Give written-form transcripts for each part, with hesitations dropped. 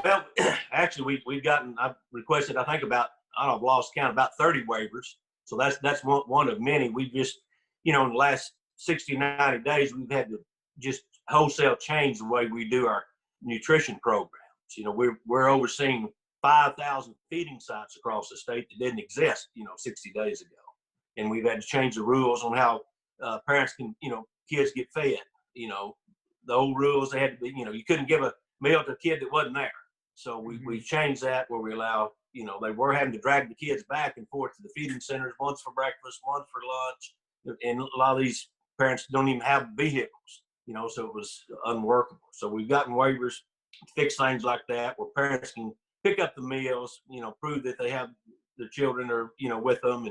Well, actually, we've gotten, I've requested, I think about, I don't know, I've lost count, about 30 waivers. So that's one of many. We've just, in the last 60, 90 days, we've had to just wholesale change the way we do our nutrition programs. We're overseeing 5,000 feeding sites across the state that didn't exist, 60 days ago. And we've had to change the rules on how parents can, kids get fed. The old rules, they had to be, you couldn't give a meal to a kid that wasn't there. So we changed that where we allow, they were having to drag the kids back and forth to the feeding centers, once for breakfast, once for lunch. And a lot of these parents don't even have vehicles, so it was unworkable. So we've gotten waivers to fix things like that where parents can pick up the meals, prove that they have their children are, with them,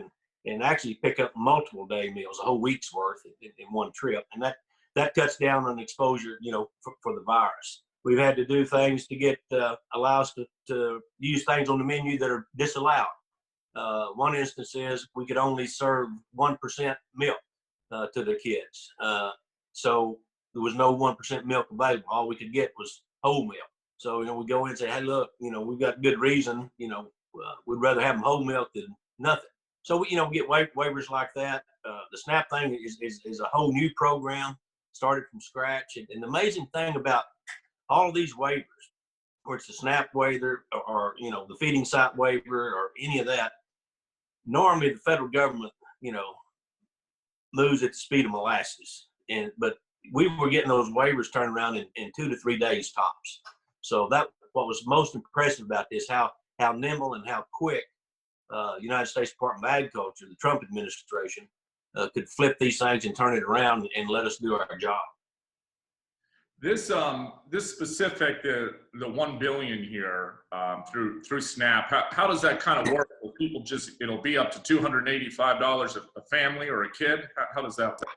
and actually pick up multiple day meals, a whole week's worth in one trip. And that cuts down on exposure, for the virus. We've had to do things to get allow us to use things on the menu that are disallowed. One instance is we could only serve 1% milk to the kids. So there was no 1% milk available. All we could get was whole milk. So, we go in and say, hey, look, we've got good reason, we'd rather have them whole milk than nothing. So we, get waivers like that. The SNAP thing is a whole new program, started from scratch. And the amazing thing about all of these waivers, whether it's the SNAP waiver or the feeding site waiver or any of that, normally the federal government, moves at the speed of molasses. But we were getting those waivers turned around in 2 to 3 days tops. So that what was most impressive about this, how nimble and how quick United States Department of Agriculture, the Trump administration, could flip these things and turn it around and let us do our job. This specific the $1 billion here through SNAP. How does that kind of work? Will people it'll be up to $285 a family or a kid? How does that work?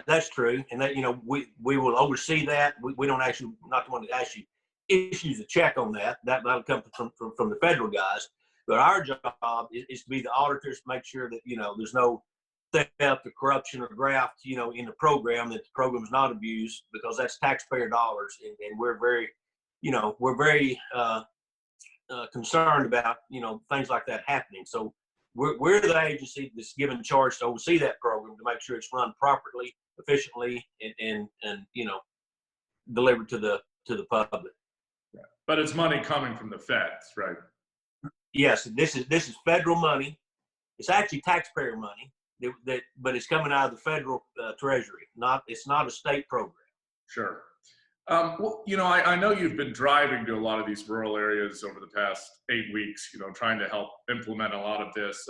That's true, and that we will oversee that. We don't actually, not the one that actually issues a check on that. That'll come from the federal guys. But our job is to be the auditors, to make sure that there's no theft or corruption or graft, in the program, that the program is not abused, because that's taxpayer dollars, and we're very, concerned about, things like that happening. So we're the agency that's given charge to oversee that program, to make sure it's run properly, efficiently, and delivered to the public. Yeah. But it's money coming from the feds, right? Yes, this is federal money. It's actually taxpayer money. But it's coming out of the federal treasury. It's not a state program. Sure. Well, I know you've been driving to a lot of these rural areas over the past 8 weeks, trying to help implement a lot of this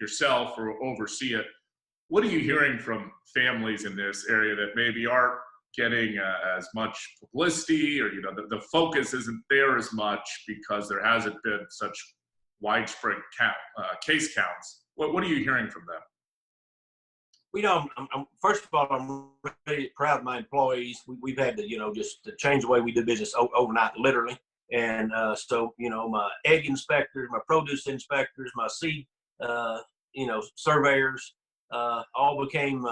yourself or oversee it. What are you hearing from families in this area that maybe aren't getting as much publicity, or, the focus isn't there as much because there hasn't been such widespread case counts? What are you hearing from them? First of all, I'm really proud of my employees. We've had to, just to change the way we do business overnight, literally. And so, my egg inspectors, my produce inspectors, my seed, surveyors, all became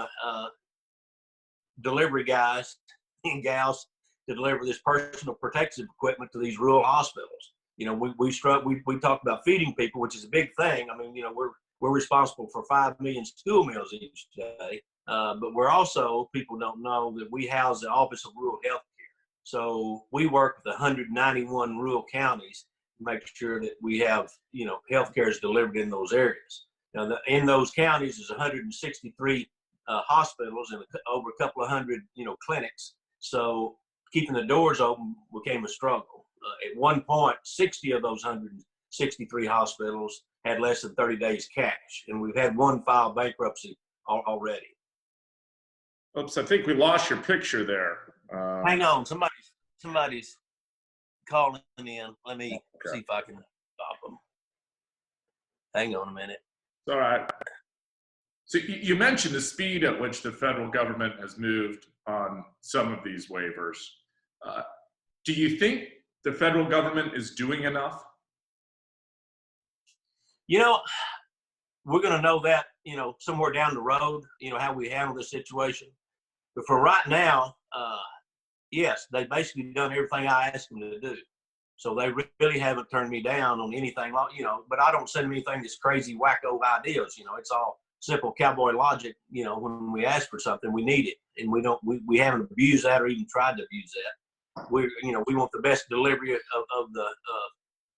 delivery guys and gals to deliver this personal protective equipment to these rural hospitals. We talked about feeding people, which is a big thing. I mean, we're responsible for 5 million school meals each day, but we're also, people don't know that we house the Office of Rural Health Care. So we work with 191 rural counties to make sure that we have, health care is delivered in those areas. Now, in those counties, there's 163 hospitals and over a couple of hundred, clinics. So keeping the doors open became a struggle. At one point, 60 of those 163 hospitals had less than 30 days cash, and we've had one file bankruptcy already. Oops, I think we lost your picture there. Hang on, somebody's calling in. Let me see if I can stop them. Hang on a minute. All right. So you mentioned the speed at which the federal government has moved on some of these waivers. Do you think the federal government is doing enough? We're going to know that, somewhere down the road, how we handle this situation. But for right now, yes, they've basically done everything I asked them to do. So they really haven't turned me down on anything, but I don't send them anything that's crazy, wacko ideas. It's all simple cowboy logic. When we ask for something, we need it, and we haven't abused that or even tried to abuse that. We want the best delivery of the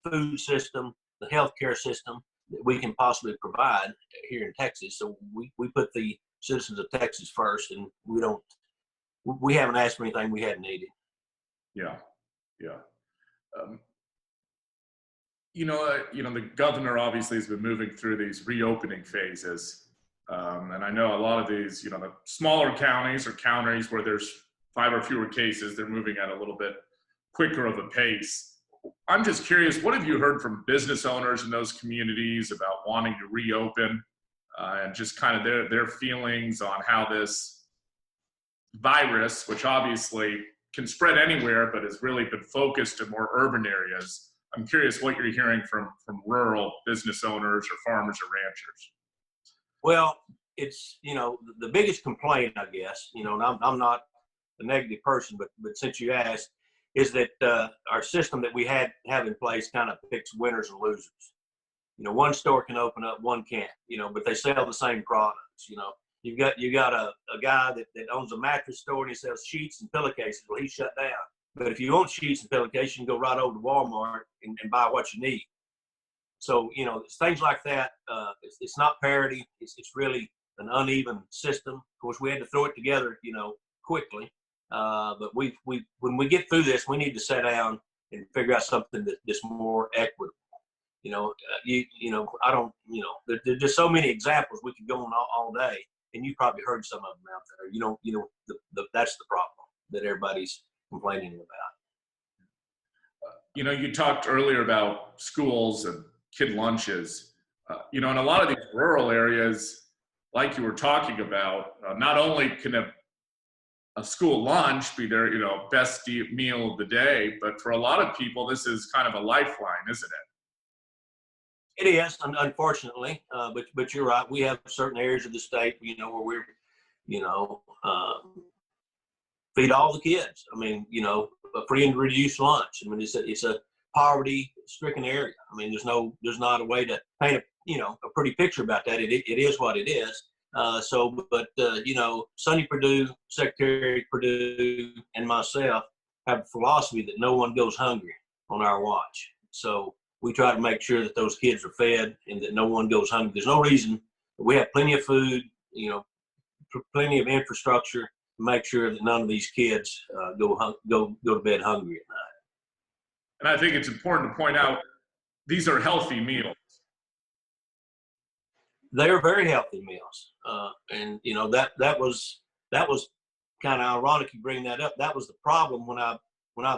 food system, the healthcare system that we can possibly provide here in Texas. So we put the citizens of Texas first, and we haven't asked for anything we hadn't needed. Yeah. The governor obviously has been moving through these reopening phases. And I know a lot of these, the smaller counties or counties where there's 5 or fewer cases, they're moving at a little bit quicker of a pace. I'm just curious, what have you heard from business owners in those communities about wanting to reopen and just kind of their feelings on how this virus, which obviously can spread anywhere, but has really been focused in more urban areas. I'm curious what you're hearing from rural business owners or farmers or ranchers. Well, it's, the biggest complaint, I guess, and I'm not a negative person, but since you asked, is that our system that we have in place kind of picks winners and losers. One store can open up, one can't, but they sell the same products. You got a guy that owns a mattress store and he sells sheets and pillowcases. Well, he's shut down. But if you want sheets and pillowcases, you can go right over to Walmart and buy what you need. So, it's things like that. It's not parity. It's really an uneven system. Of course, we had to throw it together, quickly. But when we get through this, we need to sit down and figure out something that's more equitable. I don't, there's just so many examples we could go on all day, and you probably heard some of them out there. That's the problem that everybody's complaining about. You talked earlier about schools and kid lunches. In a lot of these rural areas, like you were talking about, not only can a school lunch be their, best meal of the day, but for a lot of people, this is kind of a lifeline, isn't it? It is, unfortunately, but you're right. We have certain areas of the state, where we're, feed all the kids. I mean, a free and reduced lunch. I mean, it's a poverty-stricken area. I mean, there's not a way to paint a pretty picture about that. It is what it is. Sonny Perdue, Secretary Perdue, and myself have a philosophy that no one goes hungry on our watch. So we try to make sure that those kids are fed and that no one goes hungry. There's no reason. We have plenty of food, plenty of infrastructure to make sure that none of these kids go to bed hungry at night. And I think it's important to point out these are healthy meals. They are very healthy meals, and that was kind of ironic you bring that up. That was the problem when I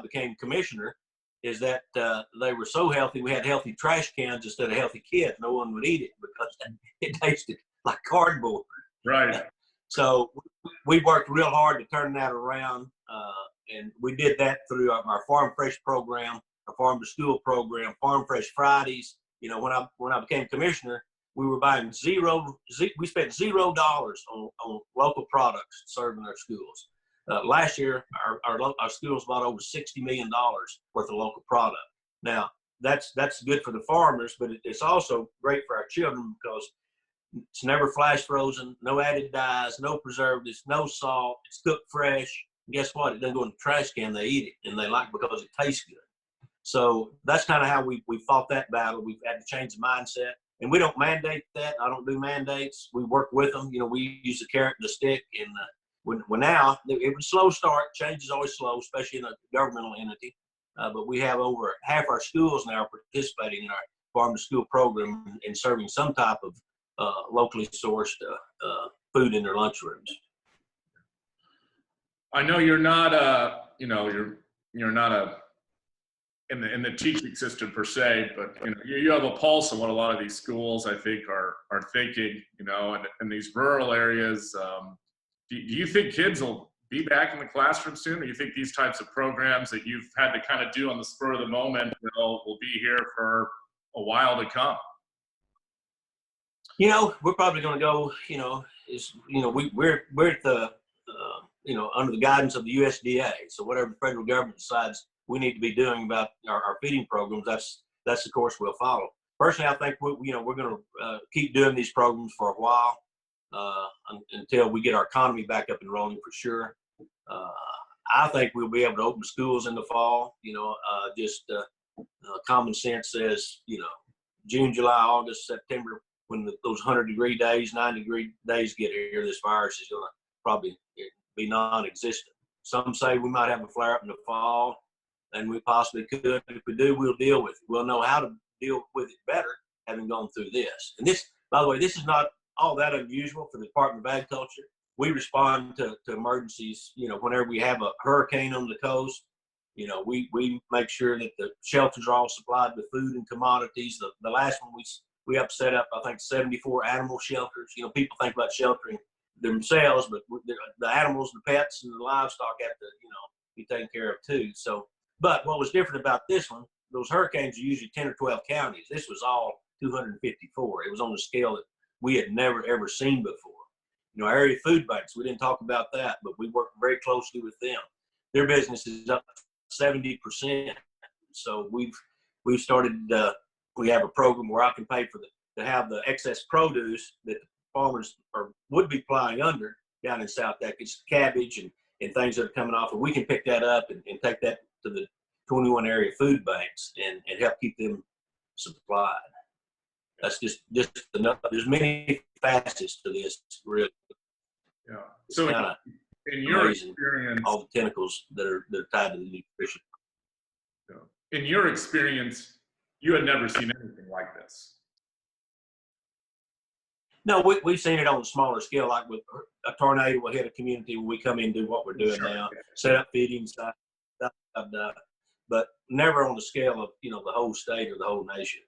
became commissioner, is that they were so healthy. We had healthy trash cans instead of healthy kids. No one would eat it because it tasted like cardboard. Right. So we worked real hard to turn that around, and we did that through our Farm Fresh program, our Farm to School program, Farm Fresh Fridays. When I became commissioner, we were buying we spent $0 on local products serving our schools. Last year, our schools bought over $60 million worth of local product. Now, that's good for the farmers, but it's also great for our children because it's never flash frozen, no added dyes, no preservatives, no salt. It's cooked fresh. And guess what? It doesn't go in the trash can. They eat it, and they like it because it tastes good. So that's kind of how we fought that battle. We've had to change the mindset. And we don't mandate that. I don't do mandates. We work with them. We use the carrot and the stick. And when now, it was slow start. Change is always slow, especially in a governmental entity. But we have over half our schools now participating in our Farm to School program and serving some type of locally sourced food in their lunchrooms. I know you're not you're not in the teaching system per se, but you have a pulse on what a lot of these schools I think are thinking, and in these rural areas. Do you think kids will be back in the classroom soon, or do you think these types of programs that you've had to kind of do on the spur of the moment will be here for a while to come? We're probably going to go. We're at the under the guidance of the USDA. So whatever the federal government decides, we need to be doing about our feeding programs, that's the course we'll follow. Personally, I think we're going to keep doing these programs for a while until we get our economy back up and rolling for sure. I think we'll be able to open schools in the fall. Common sense says, June, July, August, September, when those 100-degree days, 90-degree days get here, this virus is going to probably be non-existent. Some say we might have a flare up in the fall, and we possibly could. If we do, we'll deal with it. We'll know how to deal with it better, having gone through this. And this, by the way, this is not all that unusual for the Department of Agriculture. We respond to emergencies, whenever we have a hurricane on the coast. We make sure that the shelters are all supplied with food and commodities. The last one we have set up, I think, 74 animal shelters. People think about sheltering themselves, but the animals, the pets, and the livestock have to, be taken care of too. So, but what was different about this one, those hurricanes are usually 10 or 12 counties. This was all 254. It was on a scale that we had never, ever seen before. Area food banks, we didn't talk about that, but we work very closely with them. Their business is up 70%. So we've started, we have a program where I can pay to have the excess produce that the farmers would be flying under down in South Texas, cabbage and things that are coming off, and we can pick that up and take that to the 21 area food banks and help keep them supplied. That's just enough. There's many facets to this, really. Yeah. So in your experience, all the tentacles that are tied to the nutrition. In your experience, you had never seen anything like this. No, we've seen it on a smaller scale, like with a tornado will hit a community when we come in and do what we're doing now, set up feeding sites, but never on the scale of, the whole state or the whole nation.